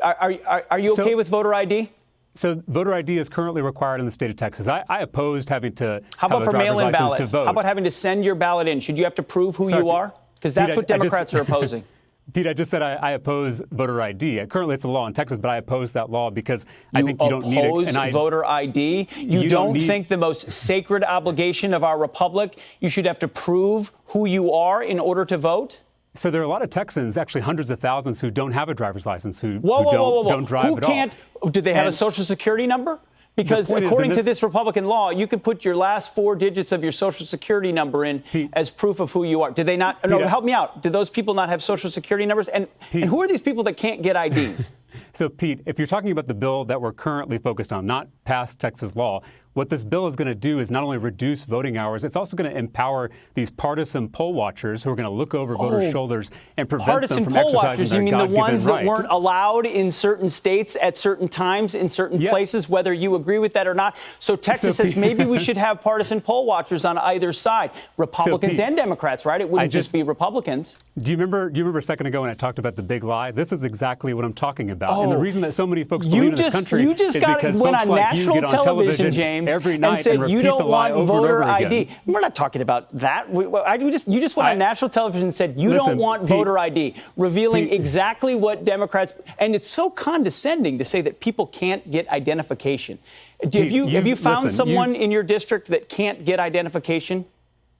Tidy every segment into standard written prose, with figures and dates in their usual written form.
Are you okay with voter ID? So voter ID is currently required in the state of Texas. I opposed having to How about for mail-in ballots? To vote. How about having to send your ballot in? Should you have to prove who you are? Because that's what Democrats are opposing. Pete, I just said I oppose voter ID. Currently, it's a law in Texas, but I oppose that law because I think you don't need it. You oppose voter ID? You don't think the most sacred obligation of our republic, you should have to prove who you are in order to vote? So there are a lot of Texans, actually hundreds of thousands, who don't have a driver's license, who don't drive at all. Do they have a Social Security number? Because according to this Republican law, you could put your last 4 digits of your Social Security number in as proof of who you are. Did they not? No, help me out. Did those people not have Social Security numbers? And who are these people that can't get IDs? So, Pete, if you're talking about the bill that we're currently focused on, not past Texas law, what this bill is going to do is not only reduce voting hours, it's also going to empower these partisan poll watchers who are going to look over voters' shoulders and prevent them from exercising their God-given right. Partisan poll watchers, you mean the ones that weren't allowed in certain states at certain times in certain places, whether you agree with that or not? So Texas says maybe we should have partisan poll watchers on either side, Republicans and Democrats, right? It wouldn't just be Republicans. Do you remember a second ago when I talked about the big lie? This is exactly what I'm talking about. And the reason that so many folks believe in this country is because folks like you get on television, James, every night and said you don't want voter ID. We're not talking about that. You just went on national television and said you don't want voter ID, revealing exactly what Democrats. And it's so condescending to say that people can't get identification. Have you found someone in your district that can't get identification?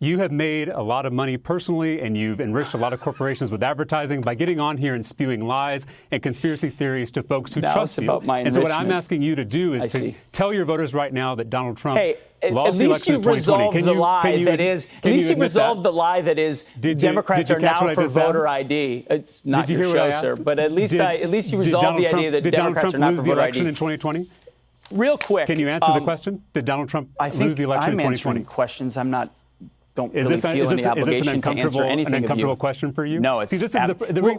You have made a lot of money personally, and you've enriched a lot of corporations with advertising by getting on here and spewing lies and conspiracy theories to folks who trust you. And so what I'm asking you to do is to tell your voters right now that Donald Trump lost the election in 2020. At least you've resolved the lie that is Democrats are now for voter ID. It's not your show, sir, but at least you resolved the idea that Democrats are not for voter ID. Did Donald Trump lose the election in 2020? Real quick. Can you answer the question? Did Donald Trump lose the election in 2020? I'm answering questions. Don't really feel any obligation to answer anything of you. Is this an uncomfortable question for you? No, it's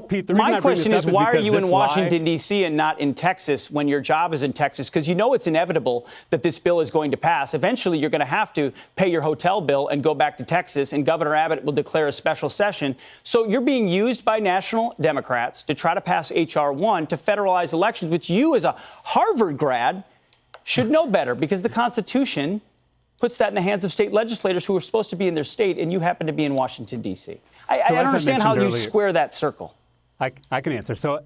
Pete, my question is, why are you in Washington, D.C. and not in Texas when your job is in Texas? Because you know it's inevitable that this bill is going to pass. Eventually, you're going to have to pay your hotel bill and go back to Texas, and Governor Abbott will declare a special session. So you're being used by national Democrats to try to pass H.R. 1 to federalize elections, which you, as a Harvard grad, should know better, because the Constitution puts that in the hands of state legislators who are supposed to be in their state, and you happen to be in Washington, D.C. I don't understand how you square that circle. I can answer. So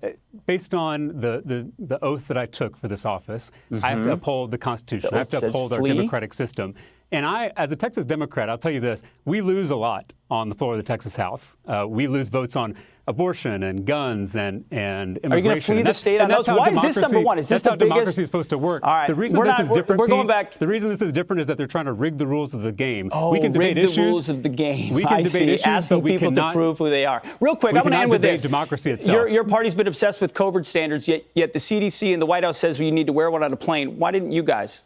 based on the oath that I took for this office, I have to uphold the Constitution. I have to uphold our democratic system. And I, as a Texas Democrat, I'll tell you this, we lose a lot on the floor of the Texas House. We lose votes on abortion and guns and immigration. Are you going to flee the state on those? Why is this number one? Is this the biggest? That's how democracy is supposed to work. All right. The reason this is different, the reason this is different is that they're trying to rig the rules of the game. We can debate issues. The rules of the game. We can debate issues, asking but we people cannot to prove who they are. Real quick, I'm going to end with this. Democracy itself. Your party's been obsessed with COVID standards, yet the CDC and the White House says you need to wear one on a plane. Why didn't you guys?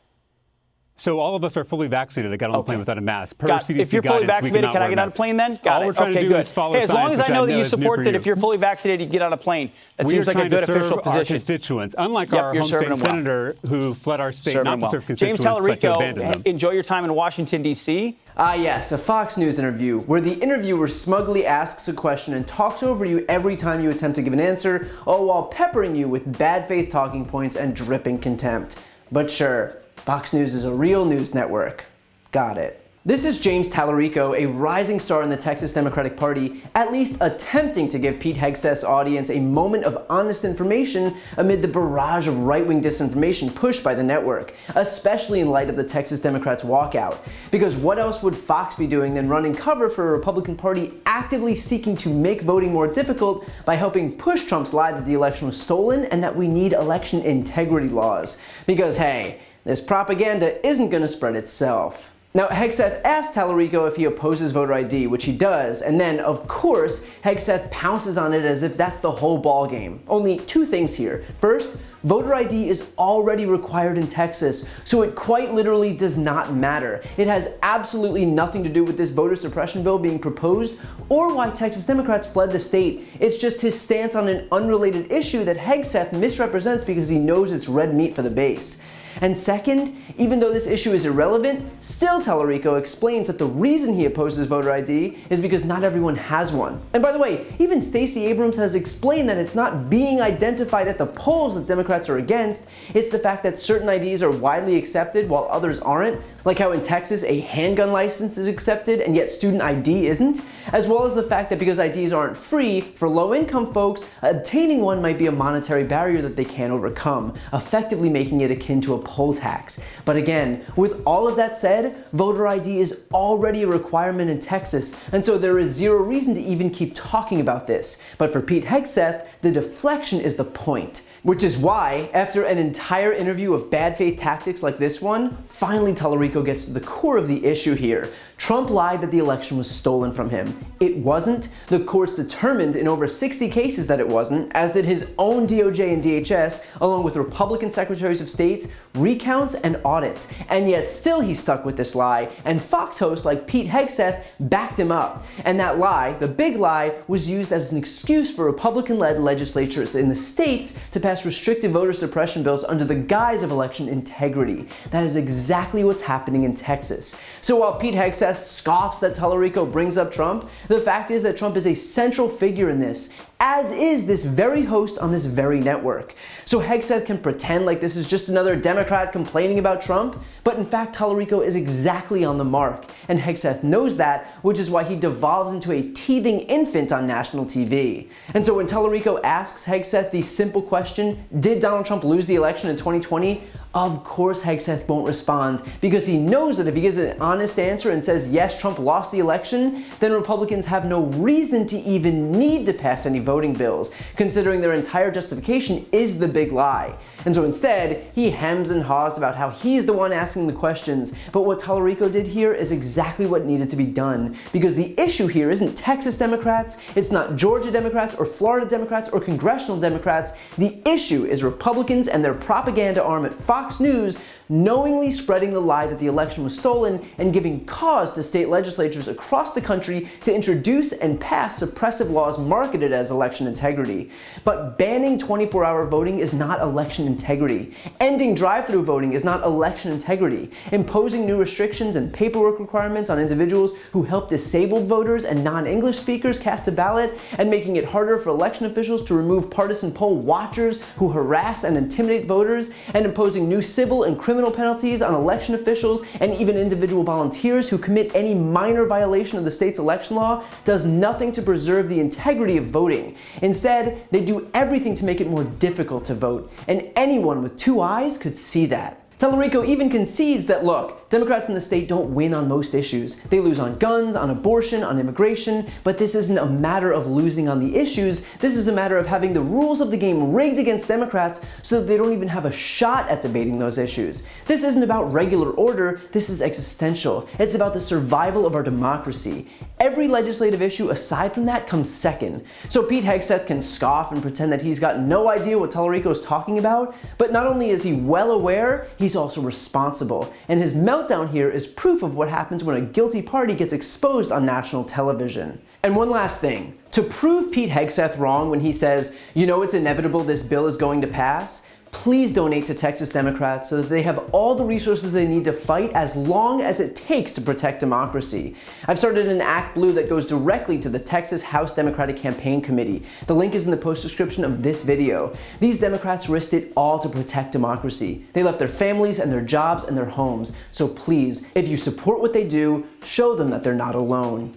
So all of us are fully vaccinated that got on the plane without a mask. Per CDC if you're fully vaccinated, can I get on a plane then? All we're trying to do is follow as long as I know that you support that you. if you're fully vaccinated, you get on a plane. That seems like a good official position. Our constituents, unlike our home state senator who fled our state not to serve constituents, James but to abandon them. Enjoy your time in Washington, D.C. Yes, a Fox News interview where the interviewer smugly asks a question and talks over you every time you attempt to give an answer, all while peppering you with bad faith talking points and dripping contempt. But sure, Fox News is a real news network. Got it. This is James Tallarico, a rising star in the Texas Democratic Party, at least attempting to give Pete Hegseth's audience a moment of honest information amid the barrage of right-wing disinformation pushed by the network, especially in light of the Texas Democrats' walkout. Because what else would Fox be doing than running cover for a Republican Party actively seeking to make voting more difficult by helping push Trump's lie that the election was stolen and that we need election integrity laws? Because, hey, this propaganda isn't going to spread itself. Now, Hegseth asked Tallarico if he opposes voter ID, which he does, and then, of course, Hegseth pounces on it as if that's the whole ballgame. Only two things here. First, voter ID is already required in Texas, so it quite literally does not matter. It has absolutely nothing to do with this voter suppression bill being proposed or why Texas Democrats fled the state. It's just his stance on an unrelated issue that Hegseth misrepresents because he knows it's red meat for the base. And second, even though this issue is irrelevant, still Tallarico explains that the reason he opposes voter ID is because not everyone has one. And by the way, even Stacey Abrams has explained that it's not being identified at the polls that Democrats are against, it's the fact that certain IDs are widely accepted while others aren't, like how in Texas a handgun license is accepted and yet student ID isn't, as well as the fact that because IDs aren't free, for low-income folks, obtaining one might be a monetary barrier that they can't overcome, effectively making it akin to a poll tax. But again, with all of that said, voter ID is already a requirement in Texas, and so there is zero reason to even keep talking about this. But for Pete Hegseth, the deflection is the point. Which is why, after an entire interview of bad faith tactics like this one, finally Tallarico gets to the core of the issue here. Trump lied that the election was stolen from him. It wasn't. The courts determined in over 60 cases that it wasn't, as did his own DOJ and DHS, along with Republican secretaries of states, recounts, and audits. And yet still he stuck with this lie, and Fox hosts like Pete Hegseth backed him up. And that lie, the big lie, was used as an excuse for Republican-led legislatures in the states to pass restrictive voter suppression bills under the guise of election integrity. That is exactly what's happening in Texas. So while Pete Hegseth scoffs that Tallarico brings up Trump, the fact is that Trump is a central figure in this, as is this very host on this very network. So Hegseth can pretend like this is just another Democrat complaining about Trump, but in fact Tallarico is exactly on the mark, and Hegseth knows that, which is why he devolves into a teething infant on national TV. And so when Tallarico asks Hegseth the simple question, did Donald Trump lose the election in 2020? Of course Hegseth won't respond, because he knows that if he gives an honest answer and says yes, Trump lost the election, then Republicans have no reason to even need to pass any voting bills, considering their entire justification is the big lie. And so instead, he hems and haws about how he's the one asking the questions, but what Tallarico did here is exactly what needed to be done, because the issue here isn't Texas Democrats, it's not Georgia Democrats or Florida Democrats or congressional Democrats. The issue is Republicans and their propaganda arm at Fox News knowingly spreading the lie that the election was stolen and giving cause to state legislatures across the country to introduce and pass suppressive laws marketed as election integrity. But banning 24-hour voting is not election integrity. Ending drive-through voting is not election integrity. Imposing new restrictions and paperwork requirements on individuals who help disabled voters and non-English speakers cast a ballot, and making it harder for election officials to remove partisan poll watchers who harass and intimidate voters, and imposing new civil and criminal penalties on election officials and even individual volunteers who commit any minor violation of the state's election law does nothing to preserve the integrity of voting. Instead, they do everything to make it more difficult to vote, and anyone with two eyes could see that. Tallarico even concedes that, look, Democrats in the state don't win on most issues. They lose on guns, on abortion, on immigration, but this isn't a matter of losing on the issues. This is a matter of having the rules of the game rigged against Democrats so that they don't even have a shot at debating those issues. This isn't about regular order, this is existential. It's about the survival of our democracy. Every legislative issue aside from that comes second. So Pete Hegseth can scoff and pretend that he's got no idea what Tallarico is talking about, but not only is he well aware, he's also responsible. And his meltdown here is proof of what happens when a guilty party gets exposed on national television. And one last thing. To prove Pete Hegseth wrong when he says, you know it's inevitable this bill is going to pass, please donate to Texas Democrats so that they have all the resources they need to fight as long as it takes to protect democracy. I've started an Act Blue that goes directly to the Texas House Democratic Campaign Committee. The link is in the post description of this video. These Democrats risked it all to protect democracy. They left their families and their jobs and their homes. So please, if you support what they do, show them that they're not alone.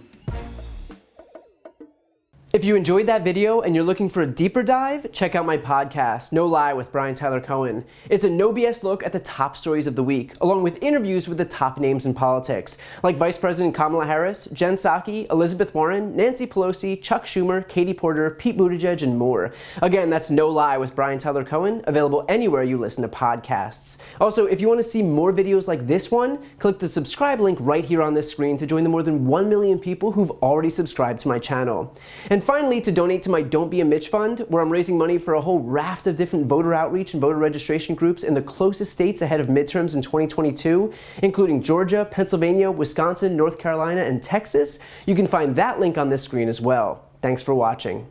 If you enjoyed that video and you're looking for a deeper dive, check out my podcast, No Lie with Brian Tyler Cohen. It's a no BS look at the top stories of the week, along with interviews with the top names in politics, like Vice President Kamala Harris, Jen Psaki, Elizabeth Warren, Nancy Pelosi, Chuck Schumer, Katie Porter, Pete Buttigieg, and more. Again, that's No Lie with Brian Tyler Cohen, available anywhere you listen to podcasts. Also, if you want to see more videos like this one, click the subscribe link right here on this screen to join the more than 1 million people who've already subscribed to my channel. And finally, to donate to my Don't Be a Mitch Fund, where I'm raising money for a whole raft of different voter outreach and voter registration groups in the closest states ahead of midterms in 2022, including Georgia, Pennsylvania, Wisconsin, North Carolina, and Texas. You can find that link on this screen as well. Thanks for watching.